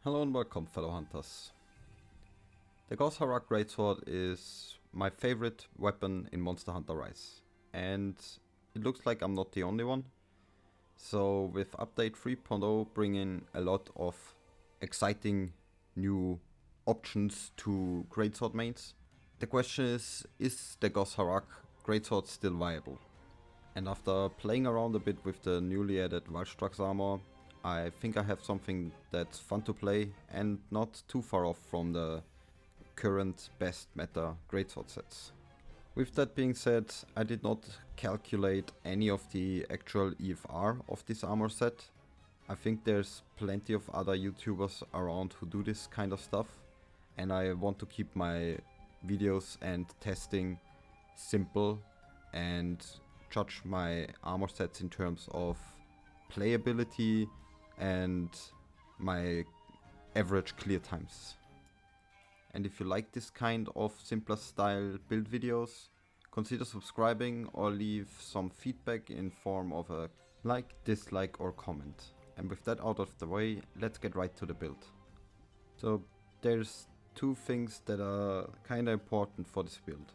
Hello and welcome, fellow hunters. The Goss Harag Greatsword is my favorite weapon in Monster Hunter Rise, and it looks like I'm not the only one. So with update 3.0 bringing a lot of exciting new options to Greatsword mains, the question is the Goss Harag Greatsword still viable? And after playing around a bit with the newly added Wallstrax armor, I think I have something that's fun to play and not too far off from the current best meta Greatsword sets. With that being said, I did not calculate any of the actual EFR of this armor set. I think there's plenty of other YouTubers around who do this kind of stuff, and I want to keep my videos and testing simple and judge my armor sets in terms of playability and my average clear times. And if you like this kind of simpler style build videos, consider subscribing or leave some feedback in form of a like, dislike or comment. And with that out of the way, let's get right to the build. So there's two things that are kinda important for this build.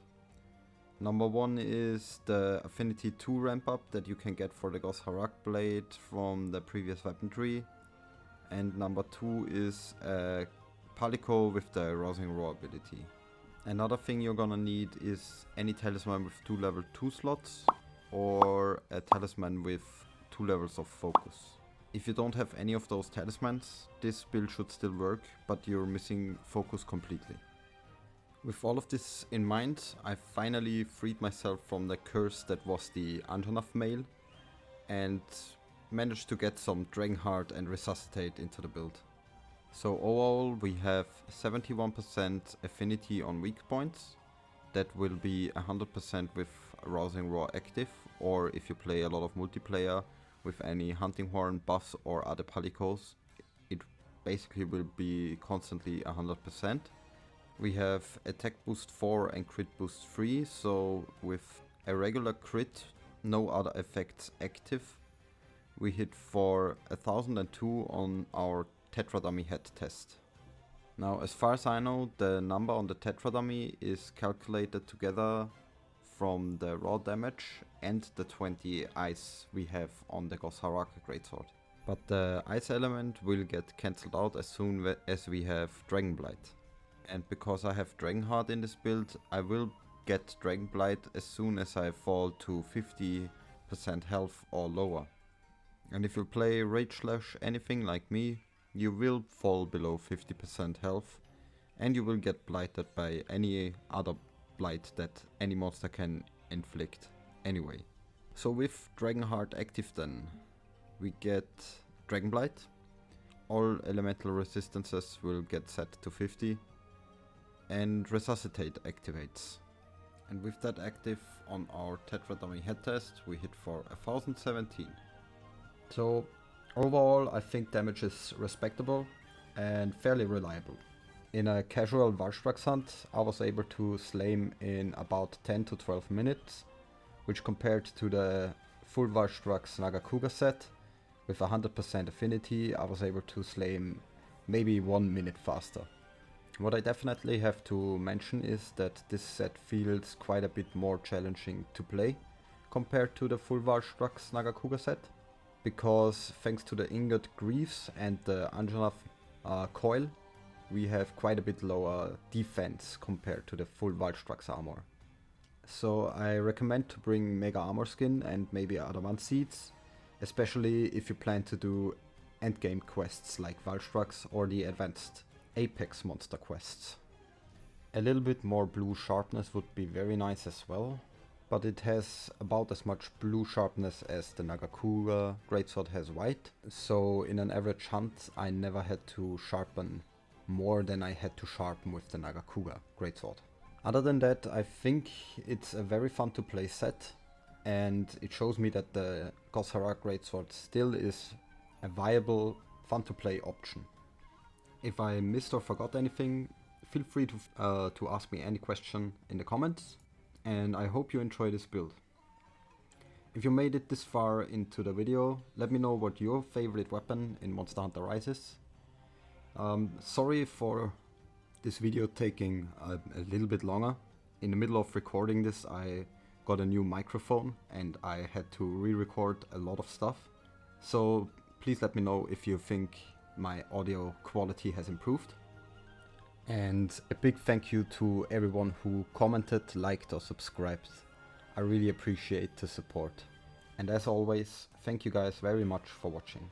Number one is the Affinity 2 ramp up that you can get for the Goss Harag blade from the previous weapon tree. And number two is a Palico with the Rousing Roar ability. Another thing you're gonna need is any talisman with 2 level 2 slots or a talisman with 2 levels of focus. If you don't have any of those talismans, this build should still work, but you're missing focus completely. With all of this in mind, I finally freed myself from the curse that was the Anjanath mail and managed to get some Dragonheart and Resuscitate into the build. So overall we have 71% affinity on weak points. That will be 100% with Rousing Roar active, or if you play a lot of multiplayer with any Hunting Horn buffs or other Palicos, it basically will be constantly 100%. We have attack boost 4 and crit boost 3, so with a regular crit, no other effects active, we hit for 1002 on our Tetra Dummy head test. Now, as far as I know, the number on the Tetra Dummy is calculated together from the raw damage and the 20 ice we have on the Goss Harag Greatsword. But the ice element will get cancelled out as soon as we have Dragon Blight. And because I have Dragonheart in this build, I will get Dragon Blight as soon as I fall to 50% health or lower. And if you play Rageslash anything like me, you will fall below 50% health and you will get blighted by any other blight that any monster can inflict anyway. So with Dragonheart active then, we get Dragon Blight. All elemental resistances will get set to 50. And Resuscitate activates. And with that active on our Tetra Dummy head test, we hit for 1017. So overall I think damage is respectable and fairly reliable. In a casual Wallstrax hunt I was able to slay him in about 10 to 12 minutes, which compared to the full Wallstrax Nagakuga set with 100% affinity I was able to slay him maybe 1 minute faster. What I definitely have to mention is that this set feels quite a bit more challenging to play compared to the full Wallstrax Nagakuga set, because thanks to the Ingot Greaves and the Anjanath coil, we have quite a bit lower defense compared to the full Wallstrax armor. So I recommend to bring Mega Armor Skin and maybe Adamant Seeds, especially if you plan to do endgame quests like Wallstrax or the advanced Apex monster quests. A little bit more blue sharpness would be very nice as well, but it has about as much blue sharpness as the Nagakuga Greatsword has white, so in an average hunt I never had to sharpen more than I had to sharpen with the Nagakuga Greatsword. Other than that, I think it's a very fun to play set, and it shows me that the Goss Harag Greatsword still is a viable, fun to play option. If I missed or forgot anything, feel free to ask me any question in the comments, and I hope you enjoy this build. If you made it this far into the video, let me know what your favorite weapon in Monster Hunter Rise is. Sorry for this video taking a little bit longer. In the middle of recording this, I got a new microphone and I had to re-record a lot of stuff. So please let me know if you think my audio quality has improved. And a big thank you to everyone who commented, liked or subscribed. I really appreciate the support. And as always, thank you guys very much for watching.